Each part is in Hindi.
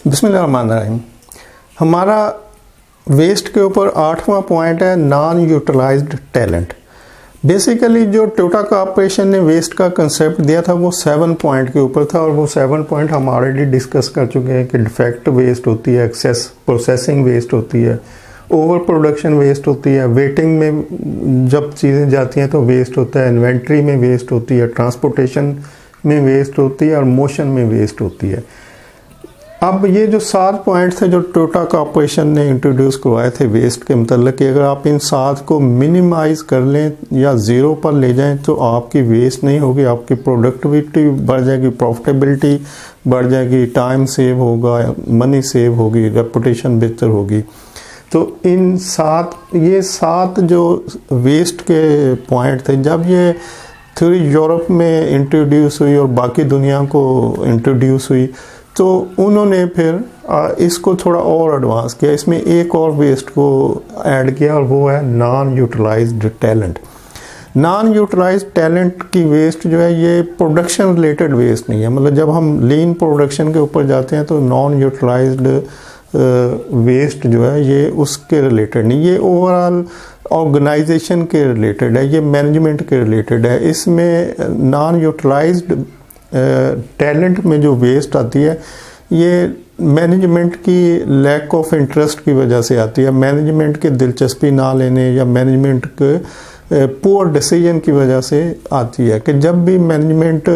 बिस्मिल्लाहिर्रहमानिर्रहीम। हमारा वेस्ट के ऊपर 8वां पॉइंट है नॉन यूटिलाइज्ड टैलेंट। बेसिकली जो टोयोटा कॉर्पोरेशन ने वेस्ट का कंसेप्ट दिया था वो 7 पॉइंट के ऊपर था और वो 7 पॉइंट हम ऑलरेडी डिस्कस कर चुके हैं कि डिफेक्ट वेस्ट होती है, एक्सेस प्रोसेसिंग वेस्ट होती है, ओवर प्रोडक्शन वेस्ट होती है, वेटिंग में जब चीज़ें जाती हैं तो वेस्ट होता है, इन्वेंट्री में वेस्ट होती है, ट्रांसपोर्टेशन में वेस्ट होती है और मोशन में वेस्ट होती है। अब ये जो 7 पॉइंट थे जो टोयोटा कॉर्पोरेशन ने इंट्रोड्यूस करवाए थे वेस्ट के मतलब कि अगर आप इन 7 को मिनिमाइज कर लें या ज़ीरो पर ले जाएं तो आपकी वेस्ट नहीं होगी, आपकी प्रोडक्टिविटी बढ़ जाएगी, प्रॉफिटेबिलिटी बढ़ जाएगी, टाइम सेव होगा, मनी सेव होगी, रेपुटेशन बेहतर होगी। तो इन 7 जो वेस्ट के पॉइंट थे जब ये थ्योरी यूरोप में इंट्रोड्यूस हुई और बाकी दुनिया को इंट्रोड्यूस हुई तो उन्होंने फिर इसको थोड़ा और एडवांस किया, इसमें एक और वेस्ट को ऐड किया और वो है non utilised talent. Non utilised talent की वेस्ट जो है ये प्रोडक्शन रिलेटेड वेस्ट नहीं है, मतलब जब हम लीन प्रोडक्शन के ऊपर जाते हैं तो नॉन यूटिलाइज्ड वेस्ट जो है ये उसके रिलेटेड नहीं, ये ओवरऑल ऑर्गेनाइजेशन के रिलेटेड है, ये मैनेजमेंट के रिलेटेड है। इसमें नॉन यूटिलाइज्ड टैलेंट में जो वेस्ट आती है ये मैनेजमेंट की लैक ऑफ इंटरेस्ट की वजह से आती है, मैनेजमेंट के दिलचस्पी ना लेने या मैनेजमेंट के पुअर डिसीजन की वजह से आती है कि जब भी मैनेजमेंट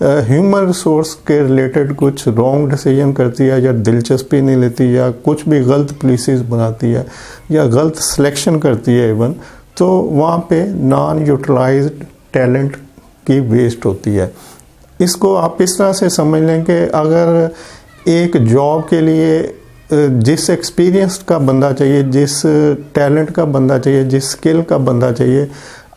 ह्यूमन रिसोर्स के रिलेटेड कुछ रॉन्ग डिसीजन करती है या दिलचस्पी नहीं लेती या कुछ भी गलत पॉलिसीज बनाती है या गलत सिलेक्शन करती है इवन, तो वहाँ पे नॉन यूटिलाइज्ड टैलेंट की वेस्ट होती है। इसको आप इस तरह से समझ लें कि अगर एक जॉब के लिए जिस एक्सपीरियंस का बंदा चाहिए, जिस टैलेंट का बंदा चाहिए, जिस स्किल का बंदा चाहिए,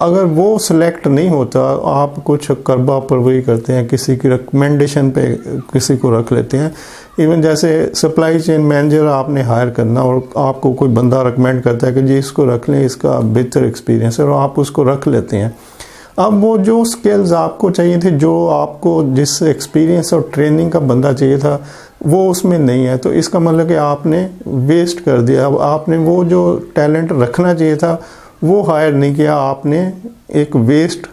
अगर वो सिलेक्ट नहीं होता, आप कुछ करबा परवरी करते हैं, किसी की रिकमेंडेशन पे किसी को रख लेते हैं। इवन जैसे सप्लाई चेन मैनेजर आपने हायर करना और आपको कोई बंदा रिकमेंड करता है कि जी इसको रख लें, इसका बेहतर एक्सपीरियंस है, और आप उसको रख लेते हैं। अब वो जो स्किल्स आपको चाहिए थे, जो आपको जिस एक्सपीरियंस और ट्रेनिंग का बंदा चाहिए था वो उसमें नहीं है, तो इसका मतलब कि आपने वेस्ट कर दिया। अब आपने वो जो टैलेंट रखना चाहिए था वो हायर नहीं किया, आपने एक वेस्ट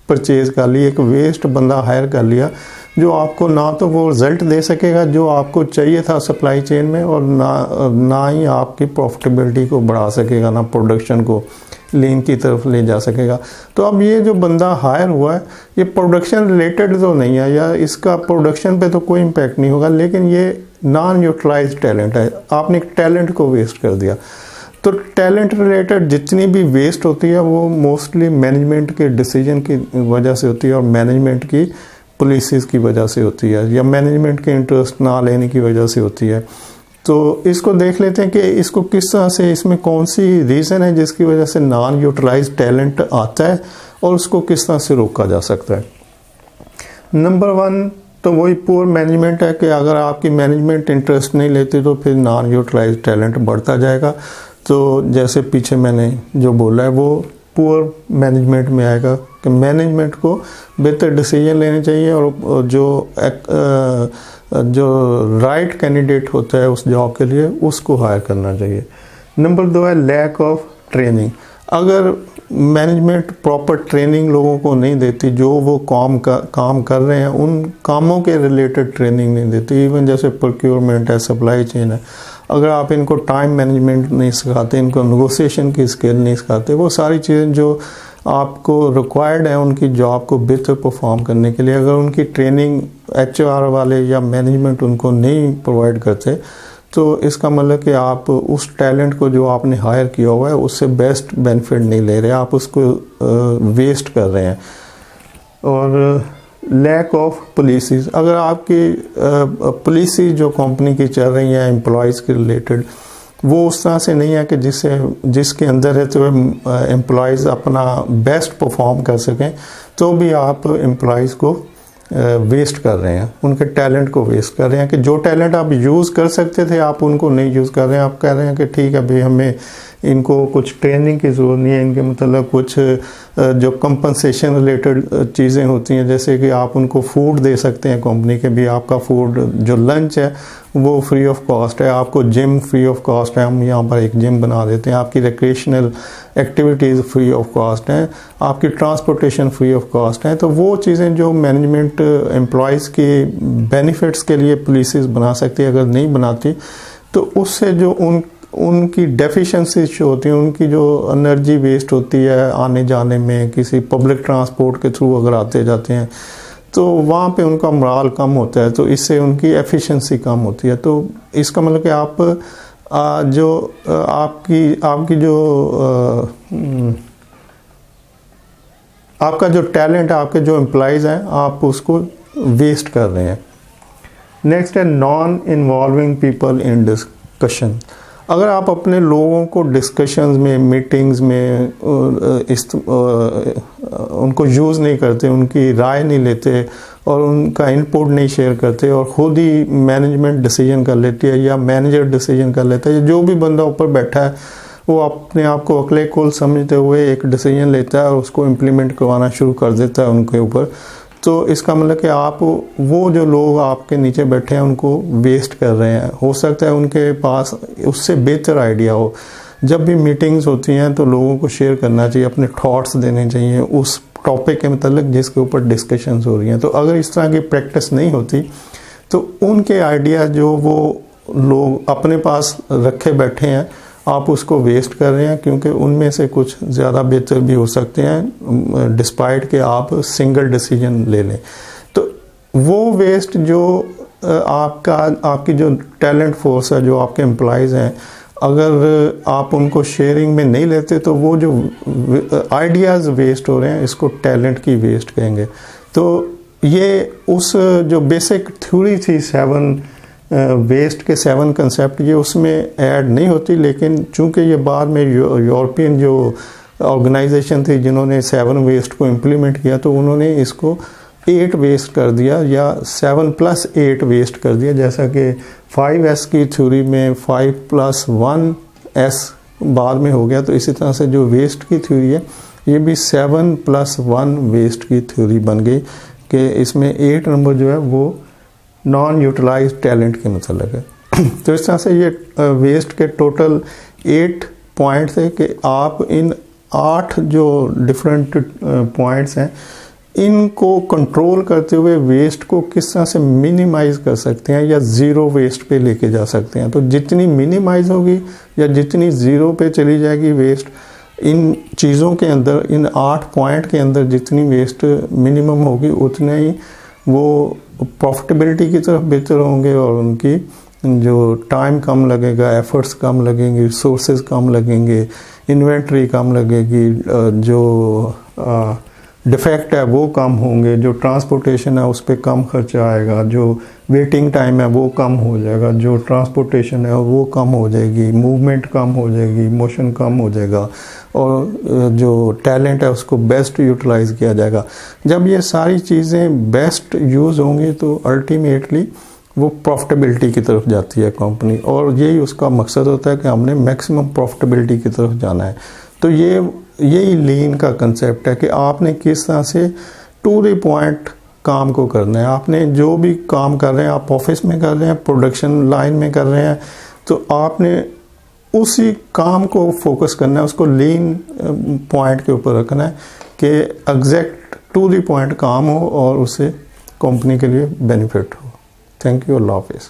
परचेज कर ली, एक वेस्ट बंदा हायर कर लिया जो आपको ना तो वो रिज़ल्ट दे सकेगा जो आपको चाहिए था सप्लाई चेन में, और ना ही आपकी प्रॉफिटेबिलिटी को बढ़ा सकेगा, ना प्रोडक्शन को लीन की तरफ ले जा सकेगा। तो अब ये जो बंदा हायर हुआ है ये प्रोडक्शन रिलेटेड तो नहीं है या इसका प्रोडक्शन पे तो कोई इम्पैक्ट नहीं होगा, लेकिन ये नॉन यूटिलाइज्ड टैलेंट है, आपने एक टैलेंट को वेस्ट कर दिया। तो टैलेंट रिलेटेड जितनी भी वेस्ट होती है वो मोस्टली मैनेजमेंट के डिसीजन की वजह से होती है और मैनेजमेंट की पॉलिसीज़ की वजह से होती है या मैनेजमेंट के इंटरेस्ट ना लेने की वजह से होती है। तो इसको देख लेते हैं कि इसको किस तरह से, इसमें कौन सी रीज़न है जिसकी वजह से नॉन यूटिलाइज्ड टैलेंट आता है और उसको किस तरह से रोका जा सकता है। नंबर 1 तो वही पुअर मैनेजमेंट है कि अगर आपकी मैनेजमेंट इंटरेस्ट नहीं लेती तो फिर नॉन यूटिलाइज्ड टैलेंट बढ़ता जाएगा। तो जैसे पीछे मैंने जो बोला है वो पुअर मैनेजमेंट में आएगा कि मैनेजमेंट को बेहतर डिसीजन लेने चाहिए और जो राइट कैंडिडेट होता है उस जॉब के लिए उसको हायर करना चाहिए। नंबर 2 है लैक ऑफ ट्रेनिंग। अगर मैनेजमेंट प्रॉपर ट्रेनिंग लोगों को नहीं देती, जो वो काम कर रहे हैं उन कामों के रिलेटेड ट्रेनिंग नहीं देती, इवन जैसे प्रोक्योरमेंट है, सप्लाई चेन है, अगर आप इनको टाइम मैनेजमेंट नहीं सिखाते, इनको नेगोशिएशन की स्किल नहीं सिखाते, वो सारी चीज़ें जो आपको रिक्वायर्ड है उनकी जॉब को बेहतर परफॉर्म करने के लिए, अगर उनकी ट्रेनिंग HR वाले या मैनेजमेंट उनको नहीं प्रोवाइड करते तो इसका मतलब कि आप उस टैलेंट को जो आपने हायर किया हुआ है उससे बेस्ट बेनिफिट नहीं ले रहे, आप उसको वेस्ट कर रहे हैं। और लैक ऑफ पॉलिसीज़, अगर आपकी पॉलिसी जो कंपनी की चल रही है एम्प्लॉयज़ के रिलेटेड वो उस तरह से नहीं है कि जिसके अंदर है तो एम्प्लॉयज़ अपना बेस्ट परफॉर्म कर सकें, तो भी आप एम्प्लॉयज़ को वेस्ट कर रहे हैं, उनके टैलेंट को वेस्ट कर रहे हैं कि जो टैलेंट आप यूज़ कर सकते थे आप उनको नहीं यूज़ कर रहे हैं। आप कह रहे हैं कि ठीक है भाई हमें इनको कुछ ट्रेनिंग की ज़रूरत नहीं है, इनके मतलब कुछ जो कंपनसेशन रिलेटेड चीज़ें होती हैं, जैसे कि आप उनको फूड दे सकते हैं कंपनी के भी, आपका फूड जो लंच है वो फ्री ऑफ कॉस्ट है, आपको जिम फ्री ऑफ कॉस्ट है, हम यहाँ पर एक जिम बना देते हैं, आपकी recreational activities free of cost हैं, आपकी ट्रांसपोर्टेशन फ्री ऑफ कॉस्ट है। तो वो चीज़ें जो मैनेजमेंट एम्प्लॉयज़ के बेनिफिट्स के लिए पॉलिसीज़ बना सकती है, अगर नहीं बनाती तो उससे जो उनकी डेफिशिएंसीज जो होती हैं, उनकी जो एनर्जी वेस्ट होती है आने जाने में, किसी पब्लिक ट्रांसपोर्ट के थ्रू अगर आते जाते हैं तो वहाँ पे उनका मोरल कम होता है, तो इससे उनकी एफिशिएंसी कम होती है। तो इसका मतलब कि आप जो आपकी जो आपका जो टैलेंट है, आपके जो एम्प्लॉइज़ हैं, आप उसको वेस्ट कर रहे हैं। नेक्स्ट है non involving people in discussion. अगर आप अपने लोगों को डिस्कशंस में, मीटिंग्स में उनको यूज़ नहीं करते, उनकी राय नहीं लेते और उनका इनपुट नहीं शेयर करते और ख़ुद ही मैनेजमेंट डिसीजन कर लेती है या मैनेजर डिसीजन कर लेता है, या जो भी बंदा ऊपर बैठा है वो अपने आप को अकेले कुल समझते हुए एक डिसीजन लेता है और उसको इम्प्लीमेंट करवाना शुरू कर देता है उनके ऊपर, तो इसका मतलब कि आप वो जो लोग आपके नीचे बैठे हैं उनको वेस्ट कर रहे हैं। हो सकता है उनके पास उससे बेहतर आइडिया हो। जब भी मीटिंग्स होती हैं तो लोगों को शेयर करना चाहिए, अपने थॉट्स देने चाहिए उस टॉपिक के मतलब जिसके ऊपर डिस्कशंस हो रही हैं। तो अगर इस तरह की प्रैक्टिस नहीं होती तो उनके आइडिया जो वो लोग अपने पास रखे बैठे हैं, आप उसको वेस्ट कर रहे हैं, क्योंकि उनमें से कुछ ज़्यादा बेहतर भी हो सकते हैं डिस्पाइट कि आप सिंगल डिसीजन ले लें। तो वो वेस्ट जो आपकी जो टैलेंट फोर्स है, जो आपके एम्प्लॉइज़ हैं, अगर आप उनको शेयरिंग में नहीं लेते तो वो जो आइडियाज़ वेस्ट हो रहे हैं, इसको टैलेंट की वेस्ट कहेंगे। तो ये उस जो बेसिक थ्योरी थी 7 वेस्ट के 7 कंसेप्ट, ये उसमें ऐड नहीं होती, लेकिन चूंकि ये बाद में यूरोपियन जो ऑर्गेनाइजेशन थी जिन्होंने 7 वेस्ट को इम्प्लीमेंट किया, तो उन्होंने इसको 8 वेस्ट कर दिया या 7+8 वेस्ट कर दिया। जैसा कि 5S की थ्योरी में 5+1S बाद में हो गया, तो इसी तरह से जो वेस्ट की थ्योरी है ये भी 7+1 वेस्ट की थ्योरी बन गई कि इसमें 8 नंबर जो है वो नॉन यूटिलाइज टैलेंट के मतलब है। तो इस तरह से ये वेस्ट के टोटल 8 पॉइंट थे कि आप इन 8 जो डिफरेंट पॉइंट्स हैं इनको कंट्रोल करते हुए वेस्ट को किस तरह से मिनिमाइज कर सकते हैं या ज़ीरो वेस्ट पे लेके जा सकते हैं। तो जितनी मिनिमाइज होगी या जितनी ज़ीरो पे चली जाएगी वेस्ट, इन चीज़ों के अंदर, इन 8 पॉइंट के अंदर जितनी वेस्ट मिनिमम होगी उतने ही वो प्रॉफिटेबिलिटी की तरफ बेहतर होंगे और उनकी जो टाइम कम लगेगा, एफर्ट्स कम लगेंगे, रिसोर्सेज कम लगेंगे, इन्वेंट्री कम लगेगी, जो डिफेक्ट है वो कम होंगे, जो ट्रांसपोर्टेशन है उस पर कम खर्चा आएगा, जो वेटिंग टाइम है वो कम हो जाएगा, जो ट्रांसपोर्टेशन है वो कम हो जाएगी, मूवमेंट कम हो जाएगी, मोशन कम हो जाएगा और जो टैलेंट है उसको बेस्ट यूटिलाइज किया जाएगा। जब ये सारी चीज़ें बेस्ट यूज़ होंगी तो अल्टीमेटली वो प्रॉफिटेबिलिटी की तरफ जाती है कंपनी, और यही उसका मकसद होता है कि हमने मैक्सिमम प्रॉफिटेबिलिटी की तरफ जाना है। तो यही लीन का कंसेप्ट है कि आपने किस तरह से टू द पॉइंट काम को करना है। आपने जो भी काम कर रहे हैं, आप ऑफिस में कर रहे हैं, प्रोडक्शन लाइन में कर रहे हैं, तो आपने उसी काम को फोकस करना है, उसको लीन पॉइंट के ऊपर रखना है कि एग्जैक्ट टू द पॉइंट काम हो और उससे कंपनी के लिए बेनिफिट हो। थैंक यू, अल्लाह हाफिज़।